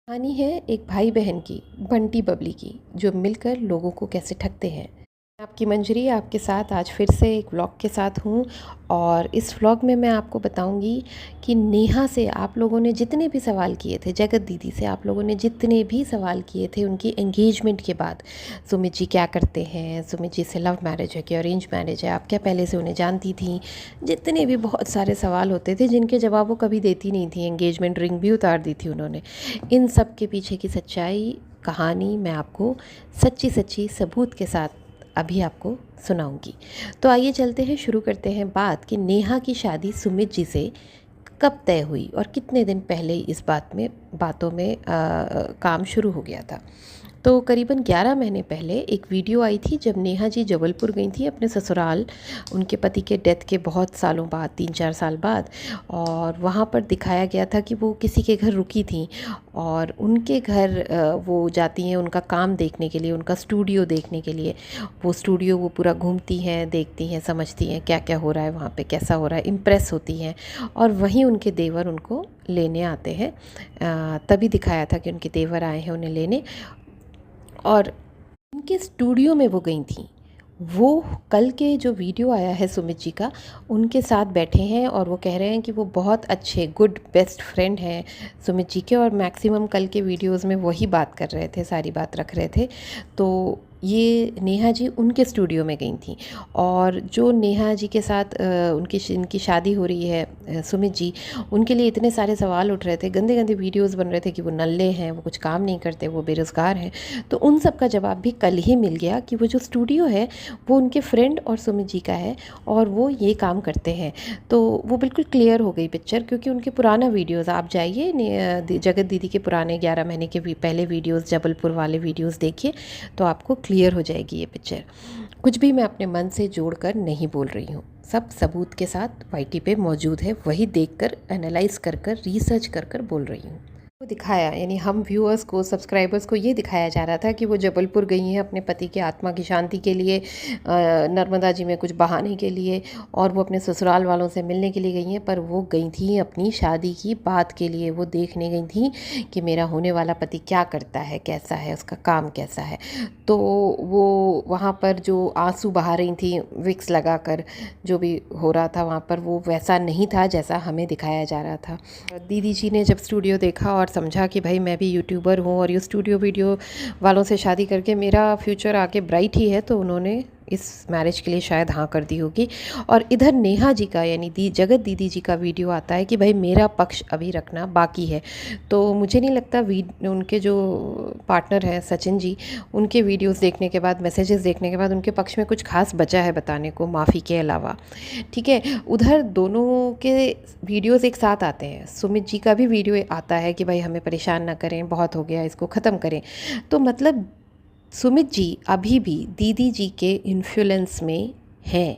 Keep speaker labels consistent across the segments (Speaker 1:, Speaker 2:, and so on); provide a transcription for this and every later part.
Speaker 1: कहानी है एक भाई बहन की, बंटी बबली की, जो मिलकर लोगों को कैसे ठगते हैं। आपकी मंजरी आपके साथ आज फिर से एक व्लॉग के साथ हूँ। और इस व्लॉग में मैं आपको बताऊंगी कि नेहा से आप लोगों ने जितने भी सवाल किए थे, जगत दीदी से आप लोगों ने जितने भी सवाल किए थे उनकी एंगेजमेंट के बाद, सुमित जी क्या करते हैं, सुमित जी से लव मैरिज है कि अरेंज मैरिज है, आप क्या पहले से उन्हें जानती थी, जितने भी बहुत सारे सवाल होते थे जिनके जवाब वो कभी देती नहीं थी, एंगेजमेंट रिंग भी उतार दी थी उन्होंने। इन सब के पीछे की सच्चाई कहानी मैं आपको सच्ची सच्ची सबूत के साथ अभी आपको सुनाऊंगी। तो आइए चलते हैं, शुरू करते हैं बात कि नेहा की शादी सुमित जी से कब तय हुई और कितने दिन पहले इस बातों में काम शुरू हो गया था। तो करीबन 11 महीने पहले एक वीडियो आई थी जब नेहा जी जबलपुर गई थी अपने ससुराल, उनके पति के डेथ के बहुत सालों बाद, 3-4 साल बाद। और वहाँ पर दिखाया गया था कि वो किसी के घर रुकी थी और उनके घर वो जाती हैं उनका काम देखने के लिए, उनका स्टूडियो देखने के लिए। वो स्टूडियो वो पूरा घूमती हैं, देखती हैं, समझती हैं क्या क्या हो रहा है वहाँ पे, कैसा हो रहा है, इम्प्रेस होती हैं। और वहीं उनके देवर उनको लेने आते हैं। तभी दिखाया था कि उनके देवर आए हैं उन्हें लेने, और उनके स्टूडियो में वो गई थी। वो कल के जो वीडियो आया है सुमित जी का, उनके साथ बैठे हैं और वो कह रहे हैं कि वो बहुत अच्छे गुड बेस्ट फ्रेंड हैं सुमित जी के, और मैक्सिमम कल के वीडियोस में वही बात कर रहे थे, सारी बात रख रहे थे। तो ये नेहा जी उनके स्टूडियो में गई थी। और जो नेहा जी के साथ इनकी शादी हो रही है सुमित जी, उनके लिए इतने सारे सवाल उठ रहे थे, गंदे गंदे वीडियोस बन रहे थे कि वो नल्ले हैं, वो कुछ काम नहीं करते, वो बेरोज़गार हैं। तो उन सब का जवाब भी कल ही मिल गया कि वो जो स्टूडियो है वो उनके फ्रेंड और सुमित जी का है और वो ये काम करते हैं। तो वो बिल्कुल क्लियर हो गई पिक्चर, क्योंकि उनके पुराना वीडियोज़ आप जाइए, जगत दीदी के पुराने 11 महीने के पहले वीडियोज़, जबलपुर वाले वीडियोज़ देखिए तो आपको क्लियर हो जाएगी ये पिक्चर। कुछ भी मैं अपने मन से जोड़कर नहीं बोल रही हूँ, सब सबूत के साथ वाईटी पे मौजूद है, वही देखकर एनालाइज कर कर रिसर्च कर कर बोल रही हूँ। वो दिखाया, यानी हम व्यूअर्स को, सब्सक्राइबर्स को ये दिखाया जा रहा था कि वो जबलपुर गई हैं अपने पति के आत्मा की शांति के लिए, नर्मदा जी में कुछ बहाने के लिए, और वो अपने ससुराल वालों से मिलने के लिए गई हैं। पर वो गई थी अपनी शादी की बात के लिए, वो देखने गई थी कि मेरा होने वाला पति क्या करता है, कैसा है, उसका काम कैसा है। तो वो वहाँ पर जो आंसू बहा रही थी विक्स लगाकर, जो भी हो रहा था वहाँ पर, वो वैसा नहीं था जैसा हमें दिखाया जा रहा था। दीदी जी ने जब स्टूडियो देखा और समझा कि भाई मैं भी यूट्यूबर हूँ और ये स्टूडियो वीडियो वालों से शादी करके मेरा फ्यूचर आगे ब्राइट ही है, तो उन्होंने इस मैरिज के लिए शायद हाँ कर दी होगी। और इधर नेहा जी का, यानी जगत दीदी जी का वीडियो आता है कि भाई मेरा पक्ष अभी रखना बाकी है। तो मुझे नहीं लगता उनके जो पार्टनर हैं सचिन जी, उनके वीडियोस देखने के बाद, मैसेजेस देखने के बाद उनके पक्ष में कुछ खास बचा है बताने को, माफ़ी के अलावा। ठीक है, उधर दोनों के वीडियोस एक साथ आते हैं, सुमित जी का भी वीडियो आता है कि भाई हमें परेशान ना करें, बहुत हो गया, इसको ख़त्म करें। तो मतलब सुमित जी अभी भी दीदी जी के इन्फ्लुएंस में हैं,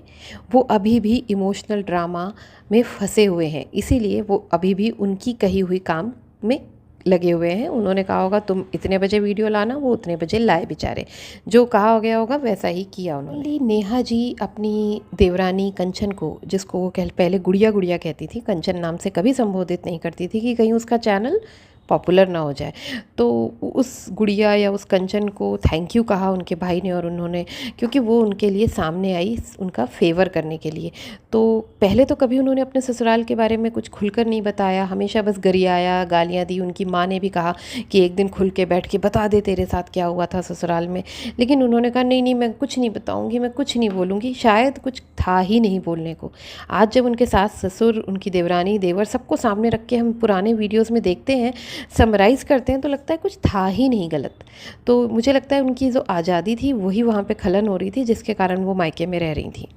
Speaker 1: वो अभी भी इमोशनल ड्रामा में फंसे हुए हैं, इसीलिए वो अभी भी उनकी कही हुई काम में लगे हुए हैं। उन्होंने कहा होगा तुम इतने बजे वीडियो लाना, वो उतने बजे लाए बेचारे, जो कहा हो गया होगा वैसा ही किया उन्होंने। नेहा जी अपनी देवरानी कंचन को, जिसको वो पहले गुड़िया गुड़िया कहती थी, कंचन नाम से कभी संबोधित नहीं करती थी कि कहीं उसका चैनल पॉपुलर ना हो जाए, तो उस गुड़िया या उस कंचन को थैंक यू कहा उनके भाई ने और उन्होंने, क्योंकि वो उनके लिए सामने आई उनका फेवर करने के लिए। तो पहले तो कभी उन्होंने अपने ससुराल के बारे में कुछ खुलकर नहीं बताया, हमेशा बस गरियाया, गालियाँ दी। उनकी माँ ने भी कहा कि एक दिन खुल के बैठ के बता दे तेरे साथ क्या हुआ था ससुराल में, लेकिन उन्होंने कहा नहीं नहीं मैं कुछ नहीं बताऊँगी, मैं कुछ नहीं बोलूँगी, शायद कुछ था ही नहीं बोलने को। आज जब उनके सास ससुर, उनकी देवरानी देवर सबको सामने रख के हम पुराने वीडियोज़ में देखते हैं, समराइज़ करते हैं, तो लगता है कुछ था ही नहीं गलत। तो मुझे लगता है उनकी जो आज़ादी थी वही वहाँ पे खलन हो रही थी, जिसके कारण वो मायके में रह रही थी।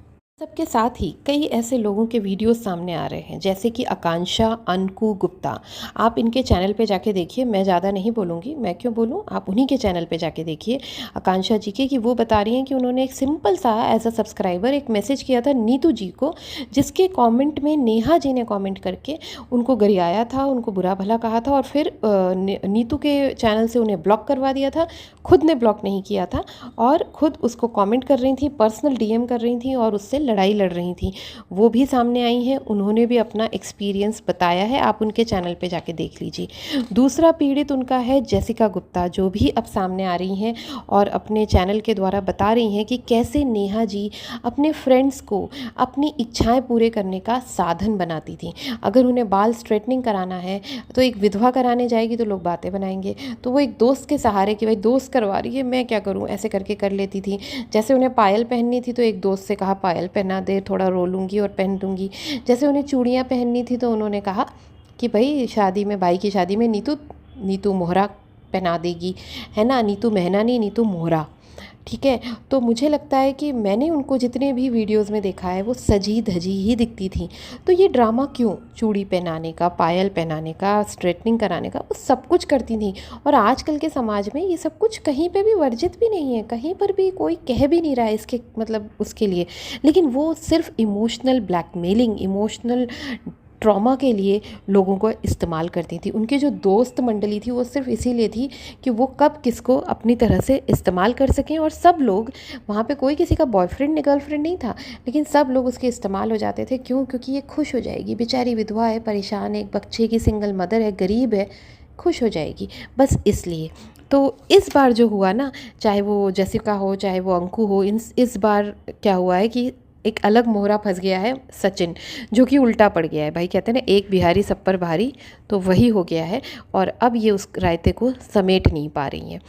Speaker 1: सबके साथ ही कई ऐसे लोगों के वीडियोस सामने आ रहे हैं, जैसे कि आकांक्षा अनकू गुप्ता। आप इनके चैनल पे जाके देखिए, मैं ज़्यादा नहीं बोलूँगी, मैं क्यों बोलूँ, आप उन्हीं के चैनल पे जाके देखिए आकांक्षा जी के, कि वो बता रही हैं कि उन्होंने एक सिंपल सा एज अ सब्सक्राइबर एक मैसेज किया था नीतू जी को, जिसके कॉमेंट में नेहा जी ने कॉमेंट करके उनको गरियाया था, उनको बुरा भला कहा था, और फिर नीतू के चैनल से उन्हें ब्लॉक करवा दिया था। खुद ने ब्लॉक नहीं किया था और खुद उसको कॉमेंट कर रही थी, पर्सनल DM कर रही थी और उससे लड़ाई लड़ रही थी, वो भी सामने आई हैं। उन्होंने भी अपना एक्सपीरियंस बताया है, आप उनके चैनल पे जाके देख लीजिए। दूसरा पीड़ित उनका है जेसिका गुप्ता, जो भी अब सामने आ रही हैं और अपने चैनल के द्वारा बता रही हैं कि कैसे नेहा जी अपने फ्रेंड्स को अपनी इच्छाएं पूरे करने का साधन बनाती थी। अगर उन्हें बाल स्ट्रेटनिंग कराना है तो एक विधवा कराने जाएगी तो लोग बातें बनाएंगे, तो वो एक दोस्त के सहारे कि भाई दोस्त करवा रही है, मैं क्या करूं, ऐसे करके कर लेती थी। जैसे उन्हें पायल पहननी थी तो एक दोस्त से कहा पायल पहना दे, थोड़ा रो लूँगी और पहन दूँगी। जैसे उन्हें चूड़ियाँ पहननी थी तो उन्होंने कहा कि भाई शादी में, भाई की शादी में नीतू नीतू मोहरा पहना देगी, है ना, नीतू महना नहीं, नीतू मोहरा, ठीक है। तो मुझे लगता है कि मैंने उनको जितने भी वीडियोस में देखा है वो सजी धजी ही दिखती थी। तो ये ड्रामा क्यों, चूड़ी पहनाने का, पायल पहनाने का, स्ट्रेटनिंग कराने का, वो सब कुछ करती थी। और आजकल के समाज में ये सब कुछ कहीं पे भी वर्जित भी नहीं है, कहीं पर भी कोई कह भी नहीं रहा है इसके मतलब उसके लिए। लेकिन वो सिर्फ इमोशनल ब्लैकमेलिंग, इमोशनल ट्रॉमा के लिए लोगों को इस्तेमाल करती थी। उनकी जो दोस्त मंडली थी वो सिर्फ इसीलिए थी कि वो कब किसको अपनी तरह से इस्तेमाल कर सकें, और सब लोग वहाँ पे, कोई किसी का बॉयफ्रेंड गर्लफ्रेंड नहीं था, लेकिन सब लोग उसके इस्तेमाल हो जाते थे। क्यों? क्योंकि ये खुश हो जाएगी, बेचारी विधवा है, परेशान है, एक बच्चे की सिंगल मदर है, गरीब है, खुश हो जाएगी, बस इसलिए। तो इस बार जो हुआ ना, चाहे वो जेसिका हो चाहे वो अंकु हो, इस बार क्या हुआ है कि एक अलग मोहरा फंस गया है सचिन, जो कि उल्टा पड़ गया है। भाई कहते हैं ना, एक बिहारी सब पर भारी, तो वही हो गया है। और अब ये उस रायते को समेट नहीं पा रही हैं।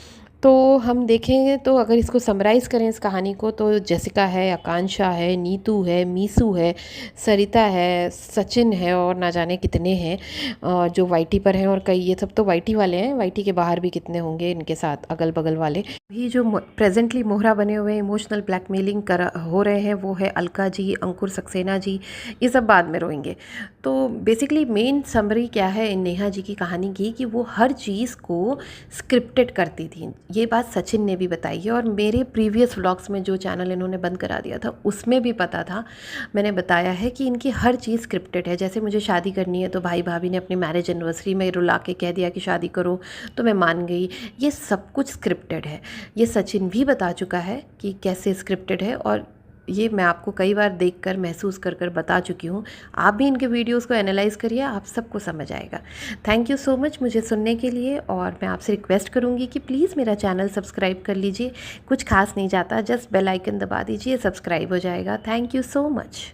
Speaker 1: तो हम देखेंगे तो अगर इसको समराइज़ करें इस कहानी को, तो जेसिका है, आकांक्षा है, नीतू है, मीसू है, सरिता है, सचिन है, और ना जाने कितने हैं जो वाईटी पर हैं। और कई, ये सब तो वाईटी वाले हैं, वाईटी के बाहर भी कितने होंगे इनके साथ अगल बगल वाले भी जो प्रेजेंटली मोहरा बने हुए हैं, इमोशनल ब्लैकमेलिंग हो रहे हैं, वो है अलका जी, अंकुर सक्सेना जी, ये सब बाद में रोएंगे। तो बेसिकली मेन समरी क्या है इन नेहा जी की कहानी की, कि वो हर चीज़ को स्क्रिप्टेड करती थी। ये बात सचिन ने भी बताई है, और मेरे प्रीवियस व्लॉग्स में जो चैनल इन्होंने बंद करा दिया था उसमें भी पता था, मैंने बताया है कि इनकी हर चीज़ स्क्रिप्टेड है। जैसे मुझे शादी करनी है तो भाई भाभी ने अपनी मैरिज एनिवर्सरी में रुला के कह दिया कि शादी करो, तो मैं मान गई। ये सब कुछ स्क्रिप्टेड है। ये सचिन भी बता चुका है कि कैसे स्क्रिप्टेड है, और ये मैं आपको कई बार देखकर महसूस कर कर बता चुकी हूँ। आप भी इनके वीडियोस को एनालाइज करिए, आप सबको समझ आएगा। थैंक यू सो मच मुझे सुनने के लिए, और मैं आपसे रिक्वेस्ट करूँगी कि प्लीज़ मेरा चैनल सब्सक्राइब कर लीजिए। कुछ खास नहीं जाता, जस्ट बेल आइकन दबा दीजिए, सब्सक्राइब हो जाएगा। Thank you so much.